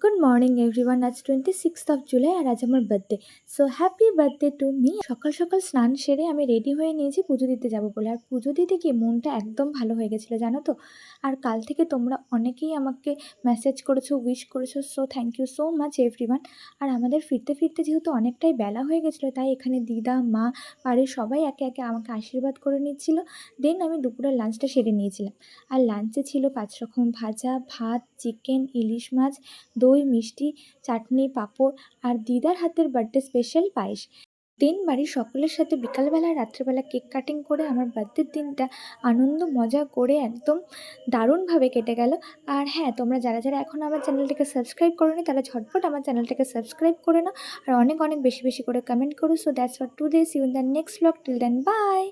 Good morning everyone. আজ 26 জুলাই আর আজ আমার birthday. So happy birthday to me. সকাল সকাল স্নান সেরে আমি রেডি হয়ে নিয়েছি পুজো দিতে যাবো বলে। আর পুজো দিতে গিয়ে মনটা একদম ভালো হয়ে গেছিলো জানো তো। আর কাল থেকে তোমরা অনেকেই আমাকে মেসেজ করেছো, উইশ করেছো, so thank you so much everyone. আর আমাদের ফিরতে ফিরতে যেহেতু অনেকটাই বেলা হয়ে গেছিলো, তাই এখানে দিদা, মা, বাড়ির সবাই একে একে আমাকে আশীর্বাদ করে নিচ্ছিল। দেন আমি দুপুরের লাঞ্চটা সেরে নিয়েছিলাম। আর লাঞ্চে ছিল 5 রকম ভাজা, ভাত, চিকেন, ইলিশ মাছ, দই, মিষ্টি, চাটনি, পাঁপড় আর দিদার হাতের বার্থডে স্পেশাল পায়েস। দেন বাড়ির সকলের সাথে বিকালবেলা রাত্রেবেলা কেক কাটিং করে আমার বার্থডের দিনটা আনন্দ মজা করে একদম দারুণভাবে কেটে গেল। আর হ্যাঁ, তোমরা যারা যারা এখন আমার চ্যানেলটাকে সাবস্ক্রাইব করোনি তারা ঝটপট আমার চ্যানেলটাকে সাবস্ক্রাইব করে নাও। আর অনেক অনেক বেশি বেশি করে কমেন্ট করো। So that's for today. See you in the next blog. Till then by.